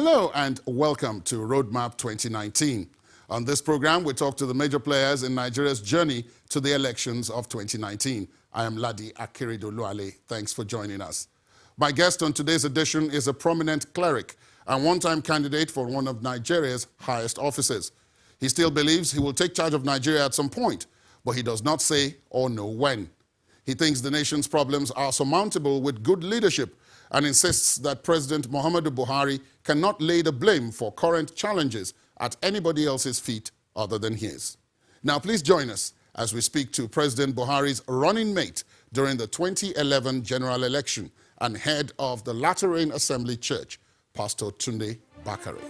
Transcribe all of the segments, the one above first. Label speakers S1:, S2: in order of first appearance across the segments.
S1: Hello and welcome to RoadMap 2019. On this program, we talk to the major players in Nigeria's journey to the elections of 2019. I am Ladi Akeredoluale. Thanks for joining us. My guest on today's edition is a prominent cleric and one-time candidate for one of Nigeria's highest offices. He still believes he will take charge of Nigeria at some point, but he does not say or know when. He thinks the nation's problems are surmountable with good leadership and insists that President Buhari cannot lay the blame for current challenges at anybody else's feet other than his. Now, please join us as we speak to President Buhari's running mate during the 2011 general election and head of the Latter-rain Assembly Church, Pastor Tunde Bakare.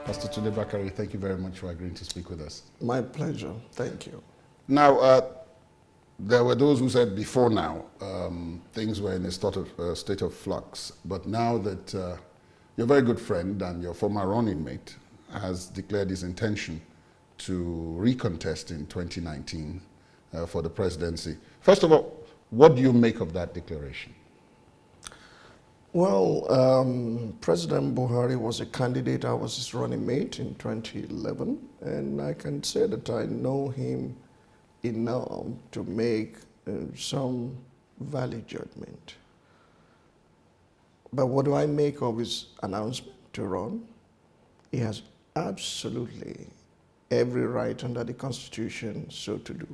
S1: Pastor Tunde Bakare, thank you very much for agreeing to speak with us.
S2: My pleasure. Thank you.
S1: Now, there were those who said before now things were in a state of flux, but now that your very good friend and your former running mate has declared his intention to recontest in 2019 for the presidency. First of all, what do you make of that declaration?
S2: Well, President Buhari was a candidate. I was his running mate in 2011, and I can say that I know him enough to make some valid judgment. But what do I make of his announcement to run? He has absolutely every right under the Constitution so to do.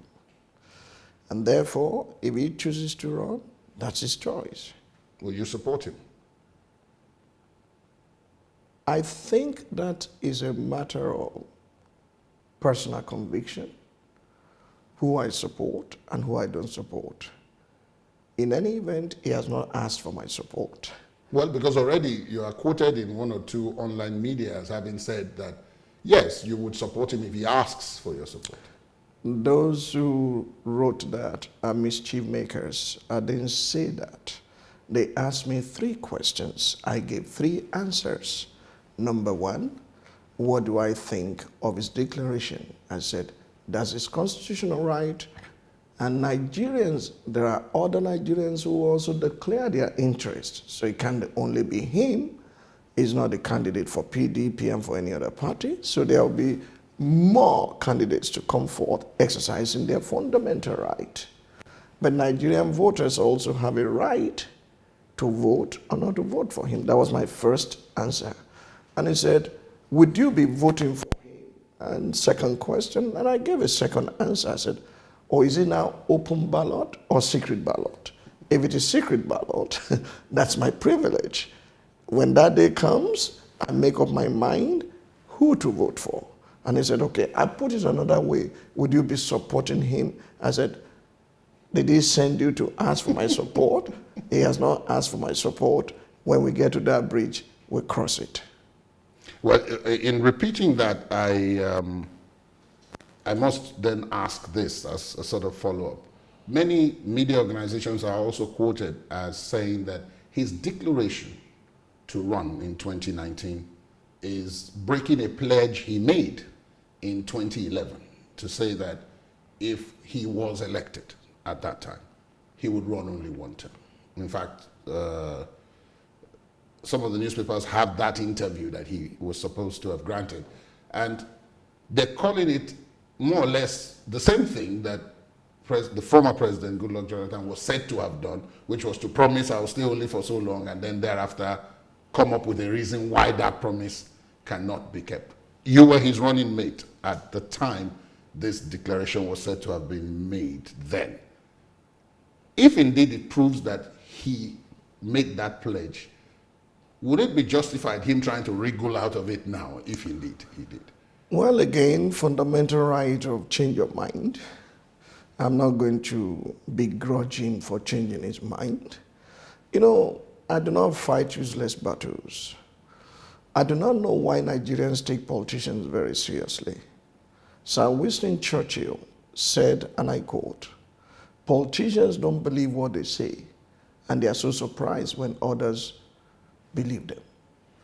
S2: And therefore, if he chooses to run, that's his choice.
S1: Will you support him?
S2: I think that is a matter of personal conviction, who I support and who I don't support. In any event, he has not asked for my support.
S1: Well, because already you are quoted in one or two online media as having said that, yes, you would support him if he asks for your support.
S2: Those who wrote that are mischief makers. I didn't say that. They asked me 3 questions. I gave 3 answers. Number 1, what do I think of his declaration? I said, that's his constitutional right. And Nigerians, there are other Nigerians who also declare their interest. So it can't only be him. He's not a candidate for PDP and for any other party. So there will be more candidates to come forth exercising their fundamental right. But Nigerian voters also have a right to vote or not to vote for him. That was my first answer. And he said, would you be voting for him? And second question, and I gave a second answer. I said, or is it now open ballot or secret ballot? If it is secret ballot, that's my privilege. When that day comes, I make up my mind who to vote for. And he said, okay, I put it another way. Would you be supporting him? I said, did he send you to ask for my support? He has not asked for my support. When we get to that bridge, we'll cross it.
S1: Well, in repeating that, I must then ask this as a sort of follow-up. Many media organizations are also quoted as saying that his declaration to run in 2019 is breaking a pledge he made in 2011 to say that if he was elected at that time, he would run only 1 term. In fact, some of the newspapers have that interview that he was supposed to have granted. And they're calling it more or less the same thing that the former president, Goodluck Jonathan, was said to have done, which was to promise I'll stay only for so long and then thereafter come up with a reason why that promise cannot be kept. You were his running mate at the time this declaration was said to have been made then. If indeed it proves that he made that pledge, would it be justified him trying to wriggle out of it now, if indeed he did?
S2: Well, again, fundamental right of change of mind. I'm not going to begrudge him for changing his mind. You know, I do not fight useless battles. I do not know why Nigerians take politicians very seriously. Sir Winston Churchill said, and I quote, politicians don't believe what they say, and they are so surprised when others believe them.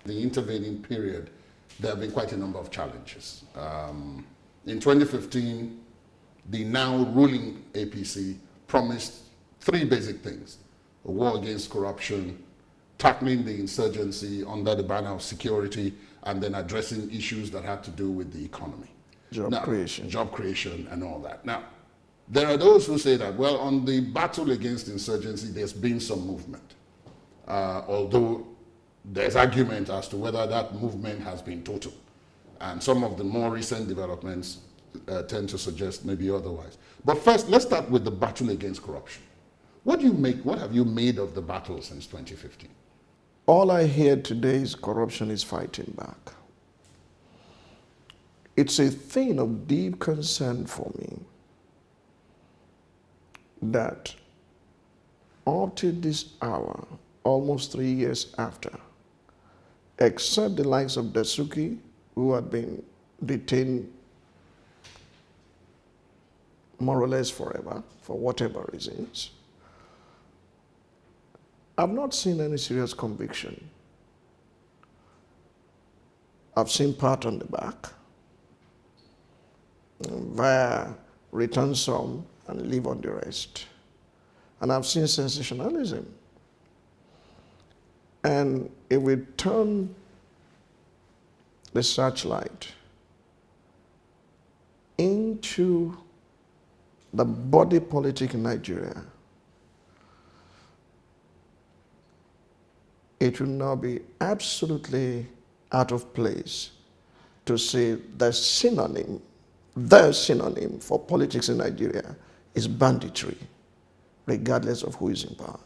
S1: The intervening period, there have been quite a number of challenges. In 2015, the now ruling APC promised three basic things: a war against corruption, tackling the insurgency under the banner of security, and then addressing issues that had to do with the economy.
S2: Job creation
S1: and all that. Now, there are those who say that, well, on the battle against insurgency, there's been some movement. Although there's argument as to whether that movement has been total. And some of the more recent developments tend to suggest maybe otherwise. But first, let's start with the battle against corruption. What have you made of the battle since 2015?
S2: All I hear today is corruption is fighting back. It's a thing of deep concern for me that up to this hour, almost 3 years after, except the likes of Dasuki, who had been detained more or less forever, for whatever reasons, I've not seen any serious conviction. I've seen pat on the back via return some and leave on the rest. And I've seen sensationalism. And if we turn the searchlight into the body politic in Nigeria, it will now be absolutely out of place to say the synonym for politics in Nigeria is banditry, regardless of who is in power.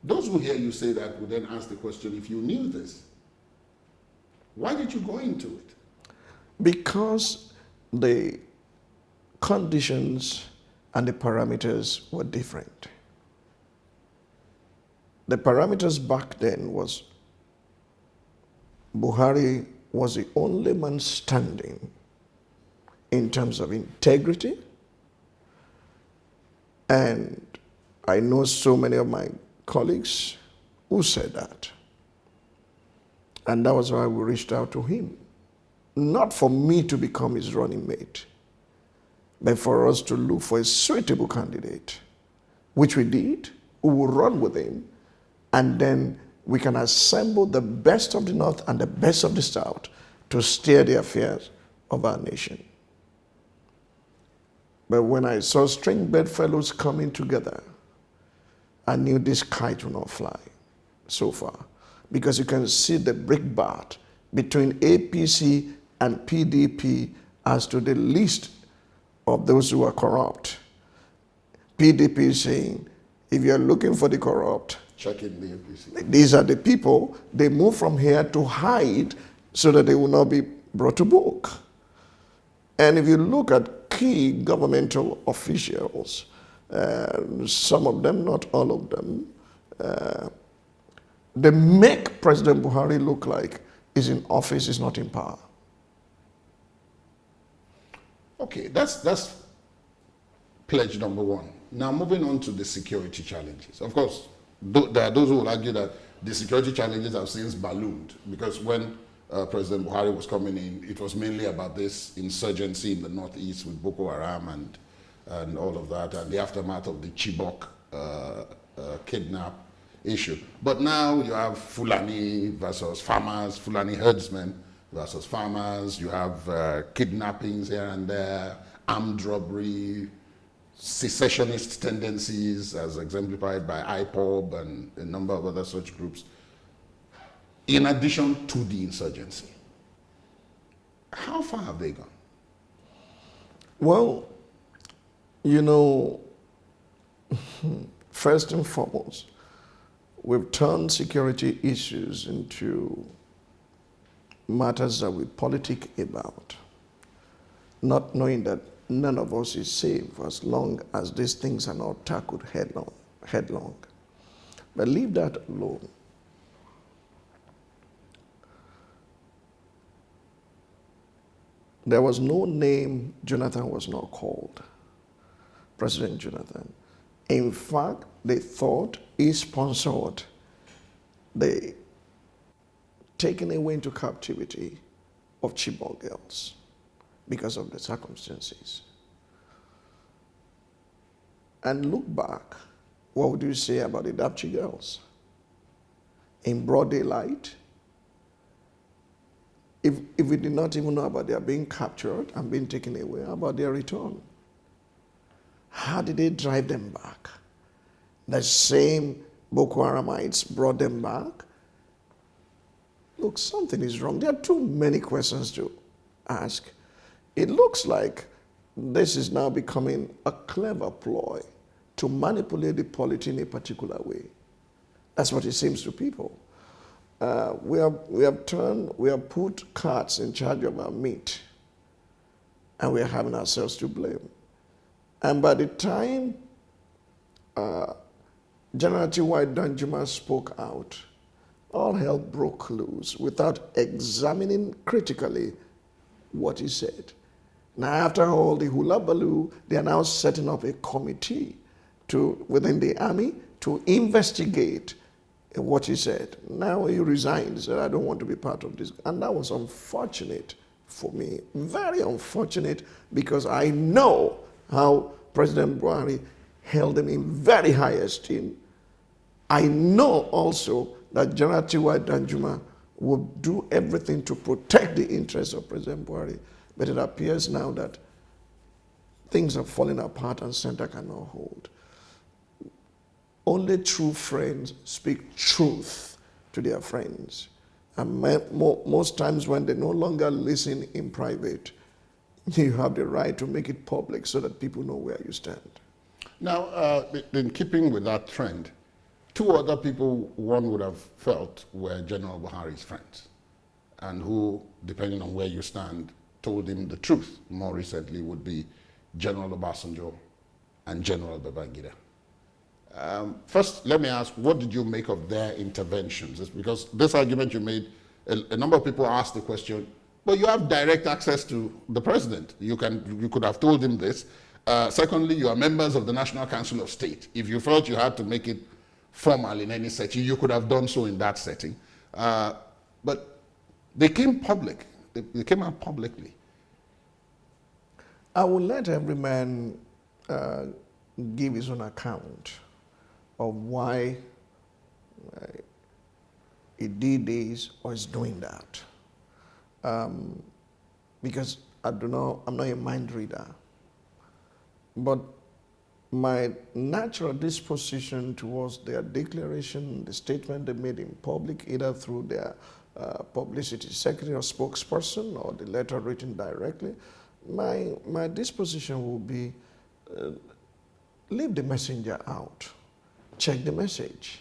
S1: Those who hear you say that would then ask the question, if you knew this, why did you go into it?
S2: Because the conditions and the parameters were different. The parameters back then was Buhari was the only man standing in terms of integrity. And I know so many of my colleagues who said that. And that was why we reached out to him. Not for me to become his running mate, but for us to look for a suitable candidate, which we did. We will run with him, and then we can assemble the best of the North and the best of the South to steer the affairs of our nation. But when I saw string bedfellows coming together, I knew this kite will not fly so far, because you can see the brickbat between APC and PDP as to the list of those who are corrupt. PDP is saying, if you're looking for the corrupt,
S1: check in the APC.
S2: These are the people. They move from here to hide so that they will not be brought to book. And if you look at key governmental officials, some of them, not all of them, they make President Buhari look like he's in office, he's not in power.
S1: Okay, that's pledge number one. Now moving on to the security challenges. Of course, there are those who will argue that the security challenges have since ballooned, because when President Buhari was coming in, it was mainly about this insurgency in the northeast with Boko Haram and all of that, and the aftermath of the Chibok kidnap issue. But now you have Fulani versus farmers, Fulani herdsmen versus farmers. You have kidnappings here and there, armed robbery, secessionist tendencies as exemplified by IPOB and a number of other such groups, in addition to the insurgency. How far have they gone?
S2: Well, you know, first and foremost, we've turned security issues into matters that we politic about, not knowing that none of us is safe as long as these things are not tackled headlong. But leave that alone. There was no name Jonathan was not called, President Jonathan. In fact, they thought he sponsored the taking away into captivity of Chibok girls because of the circumstances. And look back, what would you say about the Dapchi girls? In broad daylight, if we did not even know about their being captured and being taken away, how about their return? How did they drive them back? The same Boko Haramites brought them back. Look, something is wrong. There are too many questions to ask. It looks like this is now becoming a clever ploy to manipulate the polity in a particular way. That's what it seems to people. We have put cats in charge of our meat, and we are having ourselves to blame. And by the time General T.Y. Danjuma spoke out, all hell broke loose without examining critically what he said. Now, after all the hula baloo, they are now setting up a committee within the army to investigate what he said. Now he resigned. He said, I don't want to be part of this. And that was unfortunate for me. Very unfortunate, because I know how President Buhari held him in very high esteem. I know also that General T.Y. Danjuma would do everything to protect the interests of President Buhari. But it appears now that things are falling apart and center cannot hold. Only true friends speak truth to their friends. And most times when they no longer listen in private, you have the right to make it public so that people know where you stand.
S1: Now, in keeping with that trend, two other people one would have felt were General Buhari's friends, and who, depending on where you stand, told him the truth more recently would be General Obasanjo and General Babangida. First, let me ask, what did you make of their interventions? It's because this argument you made, a number of people asked the question, but you have direct access to the president. You could have told him this. Secondly, you are members of the National Council of State. If you felt you had to make it formal in any setting, you could have done so in that setting. But they came public. They came out publicly.
S2: I will let every man give his own account of why he did this or is doing that. Because I'm not a mind reader. But my natural disposition towards their declaration, the statement they made in public, either through their publicity secretary or spokesperson or the letter written directly, my disposition will be leave the messenger out. Check the message.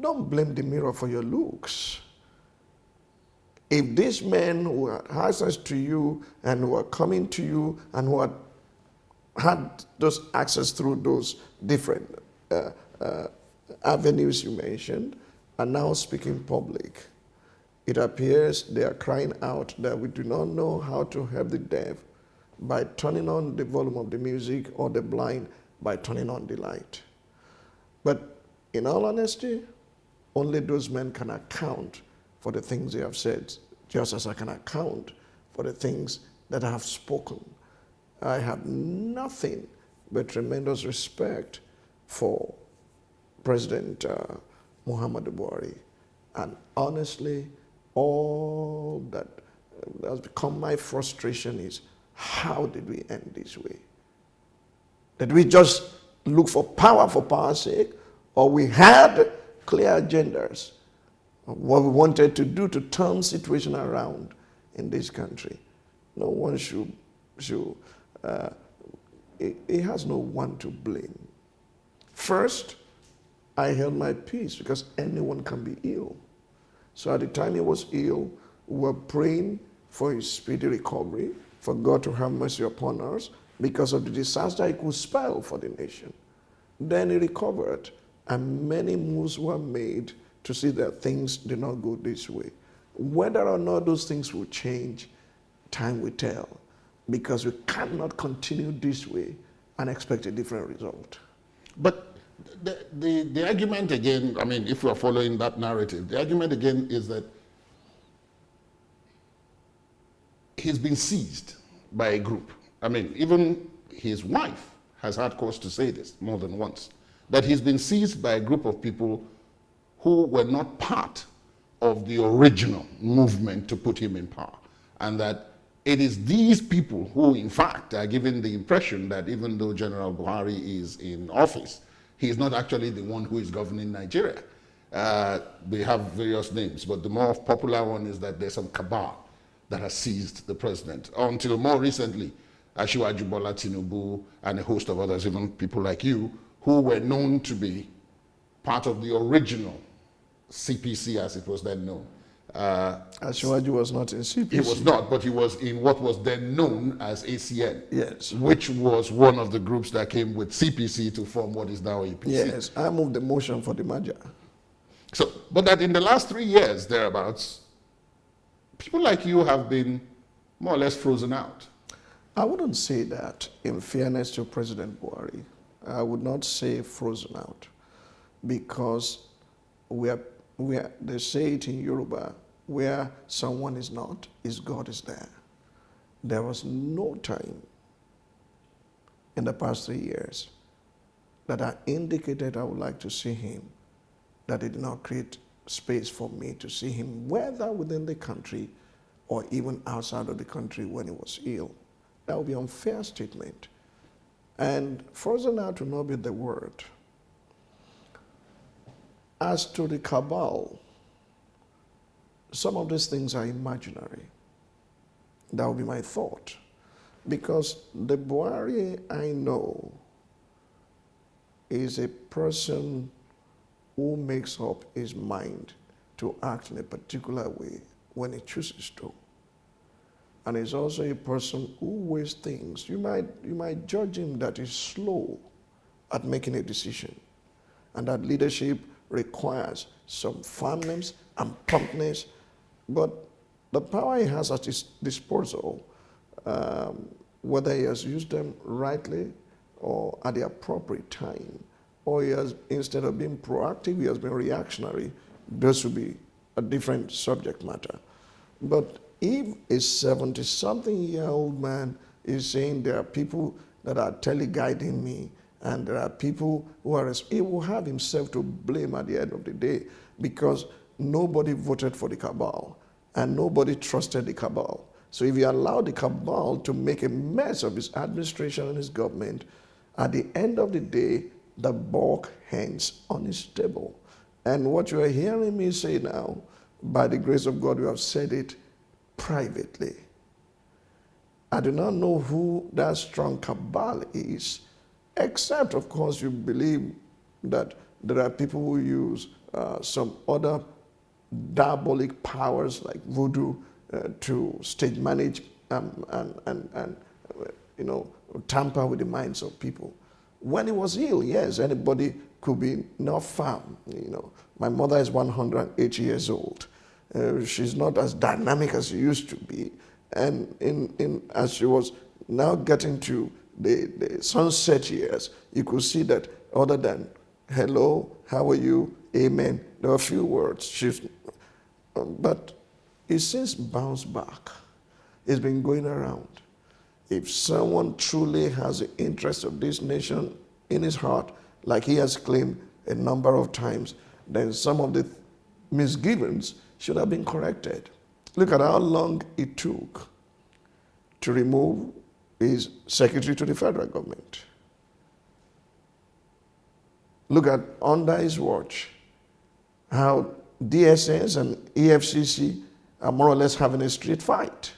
S2: Don't blame the mirror for your looks. If these men who had access to you and who are coming to you and who had those access through those different avenues you mentioned are now speaking public, it appears they are crying out that we do not know how to help the deaf by turning on the volume of the music or the blind by turning on the light. But in all honesty, only those men can account for the things they have said, just as I can account for the things that I have spoken. I have nothing but tremendous respect for President Muhammadu Buhari. And honestly, all that has become my frustration is, how did we end this way? Did we just look for power's sake, or we had clear agendas of what we wanted to do to turn the situation around in this country? No one it has no one to blame. First, I held my peace because anyone can be ill. So at the time he was ill, we were praying for his speedy recovery, for God to have mercy upon us because of the disaster it could spell for the nation. Then he recovered, and many moves were made to see that things did not go this way. Whether or not those things will change, time will tell, because we cannot continue this way and expect a different result.
S1: But The argument again, I mean, if we are following that narrative, the argument again is that he's been seized by a group. I mean, even his wife has had cause to say this more than once, that he's been seized by a group of people who were not part of the original movement to put him in power. And that it is these people who, in fact, are giving the impression that even though General Buhari is in office, he is not actually the one who is governing Nigeria. They have various names, but the more popular one is that there's some cabal that has seized the president. Until more recently, Asiwaju Bola Tinubu and a host of others, even people like you, who were known to be part of the original CPC, as it was then known.
S2: Asiwaju was not in CPC.
S1: He was not, but he was in what was then known as ACN.
S2: Yes.
S1: Which was one of the groups that came with CPC to form what is now APC.
S2: Yes, I moved the motion for the merger.
S1: So, but that in the last 3 years, thereabouts, people like you have been more or less frozen out.
S2: I wouldn't say that, in fairness to President Buhari. I would not say frozen out, because they say it in Yoruba, where someone is not, God is there. There was no time in the past 3 years that I indicated I would like to see him, that it did not create space for me to see him, whether within the country or even outside of the country when he was ill. That would be an unfair statement. And frozen out will not be the word. As to the cabal, some of these things are imaginary. That would be my thought. Because the Buhari I know is a person who makes up his mind to act in a particular way when he chooses to. And he's also a person who weighs things. You might judge him that he's slow at making a decision, and that leadership requires some firmness and promptness. But the power he has at his disposal, whether he has used them rightly or at the appropriate time, or he has, instead of being proactive, he has been reactionary, this would be a different subject matter. But if a 70-something-year-old man is saying there are people that are teleguiding me, and there are people who are, he will have himself to blame at the end of the day, because nobody voted for the cabal and nobody trusted the cabal. So if you allow the cabal to make a mess of his administration and his government, at the end of the day, the buck hangs on his table. And what you are hearing me say now, by the grace of God, we have said it privately. I do not know who that strong cabal is, except, of course, you believe that there are people who use some other diabolic powers like voodoo to stage manage and tamper with the minds of people. When he was ill, yes, anybody could be not firm. My mother is 108 years old. She's not as dynamic as she used to be. And as she was now getting to the sunset years, you could see that other than hello, how are you, amen, there were a few words. But it's since bounced back. It's been going around. If someone truly has the interest of this nation in his heart, like he has claimed a number of times, then some of the misgivings should have been corrected. Look at how long it took to remove his secretary to the federal government. Look at, under his watch, how DSS and EFCC are more or less having a street fight.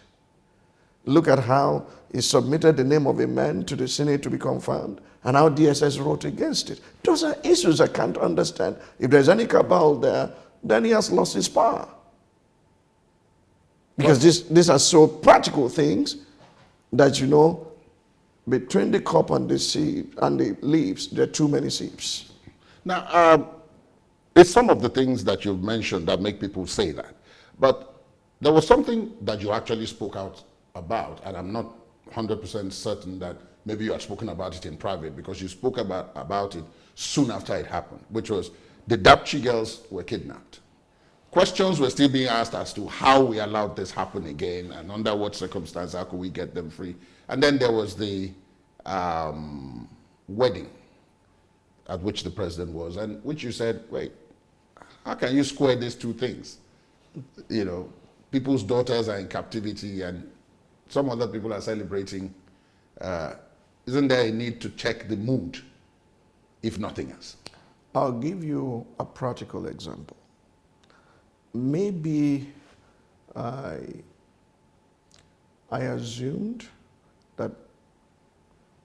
S2: Look at how he submitted the name of a man to the Senate to be confirmed, and how DSS wrote against it. Those are issues I can't understand. If there's any cabal there, then he has lost his power. Because these are so practical things that, between the cup and the sieve and the leaves, there are too many sieves.
S1: Now, it's some of the things that you've mentioned that make people say that. But there was something that you actually spoke out about, and I'm not 100% certain that maybe you had spoken about it in private, because you spoke about it soon after it happened, which was the Dapchi girls were kidnapped. Questions were still being asked as to how we allowed this happen again and under what circumstances, how could we get them free. And then there was the wedding at which the president was, and which you said, wait, how can you square these two things? You know, people's daughters are in captivity and some other people are celebrating. Isn't there a need to check the mood, if nothing else?
S2: I'll give you a practical example. Maybe I assumed that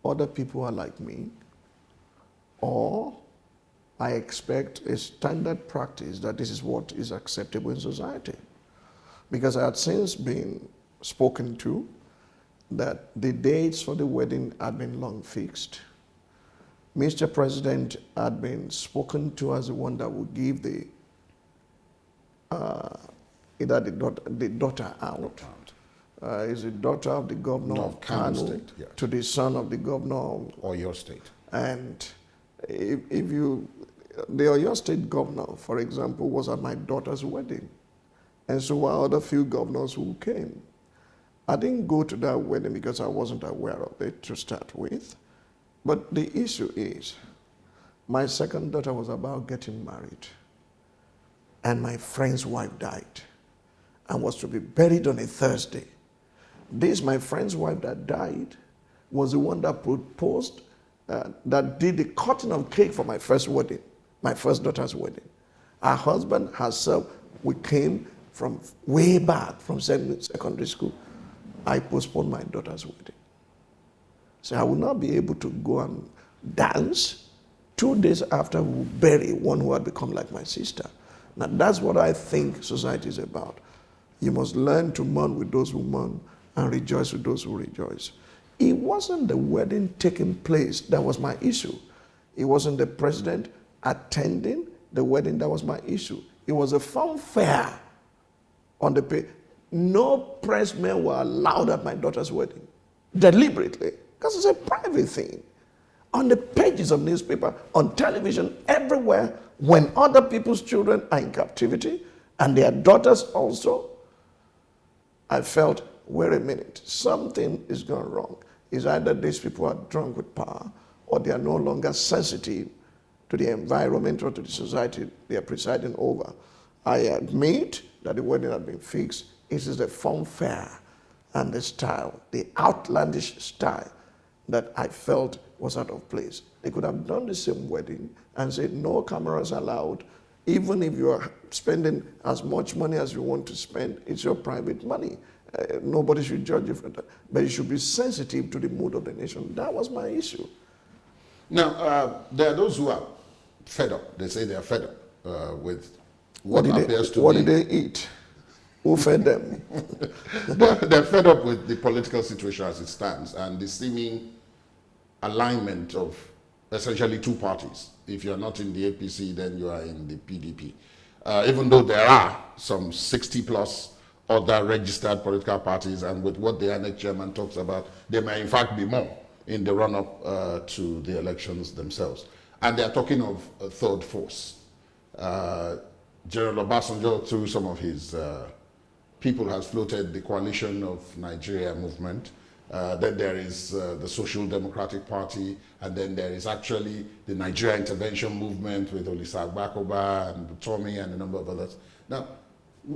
S2: other people are like me, or I expect a standard practice that this is what is acceptable in society. Because I had since been spoken to that the dates for the wedding had been long fixed. Mr. President had been spoken to as the one that would give the either the daughter out. Is the daughter of the governor of Kano State, yes, to the son of the governor
S1: or your state.
S2: And if you, the Oyo State governor, for example, was at my daughter's wedding, and so were other few governors who came. I didn't go to that wedding because I wasn't aware of it to start with. But the issue is, my second daughter was about getting married, and my friend's wife died and was to be buried on a Thursday. This, my friend's wife that died, was the one that proposed, that did the cutting of cake for my first wedding, my first daughter's wedding. Her husband, herself, we came from way back from secondary school. I postponed my daughter's wedding. So I will not be able to go and dance 2 days after we bury one who had become like my sister. Now that's what I think society is about. You must learn to mourn with those who mourn and rejoice with those who rejoice. It wasn't the wedding taking place that was my issue. It wasn't the president attending the wedding that was my issue. It was a fanfare on the page. No pressmen were allowed at my daughter's wedding, deliberately, because it's a private thing. On the pages of newspaper, on television, everywhere, when other people's children are in captivity, and their daughters also, I felt, wait a minute, something is going wrong. It's either these people are drunk with power, or they are no longer sensitive to the environment or to the society they are presiding over. I admit that the wedding had been fixed. It is the fanfare and the style, the outlandish style that I felt was out of place. They could have done the same wedding and said no cameras allowed. Even if you are spending as much money as you want to spend, it's your private money. Nobody should judge you for that. But you should be sensitive to the mood of the nation. That was my issue.
S1: Now, there are those who are fed up. They say they are fed up with what appears to be...
S2: What did they eat? Who fed them?
S1: They're fed up with the political situation as it stands and the seeming alignment of essentially two parties. If you're not in the APC, then you are in the PDP. Even though there are some 60 plus other registered political parties, and with what the INEC chairman talks about, there may in fact be more in the run-up to the elections themselves. And they're talking of a third force. General Obasanjo, through some of his people, has floated the Coalition of Nigeria movement. Then there is the Social Democratic Party, and then there is actually the Nigeria Intervention Movement with Olisa Agbakoba and Butomi and a number of others. Now,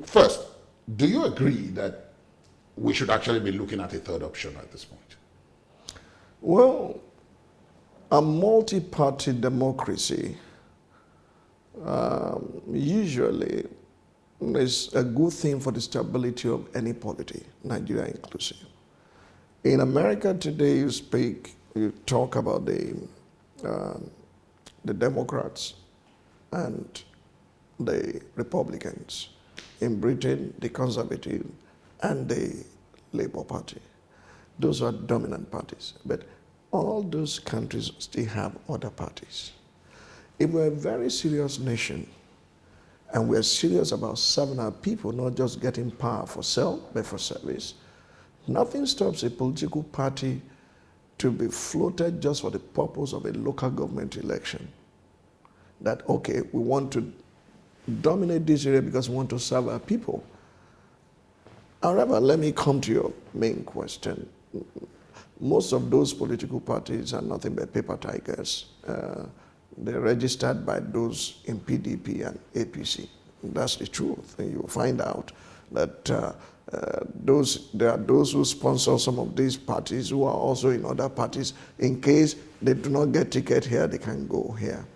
S1: first, do you agree that we should actually be looking at a third option at this point?
S2: Well, a multi-party democracy usually is a good thing for the stability of any polity, Nigeria inclusive. In America today, you talk about the Democrats and the Republicans. In Britain, the Conservative and the Labour Party. Those are dominant parties. But all those countries still have other parties. If we're a very serious nation, and we're serious about serving our people, not just getting power for self, but for service, nothing stops a political party to be floated just for the purpose of a local government election. That, okay, we want to dominate this area because we want to serve our people. However, let me come to your main question. Most of those political parties are nothing but paper tigers. They're registered by those in PDP and APC. That's the truth. And you'll find out that there are those who sponsor some of these parties who are also in other parties. In case they do not get ticket here, they can go here.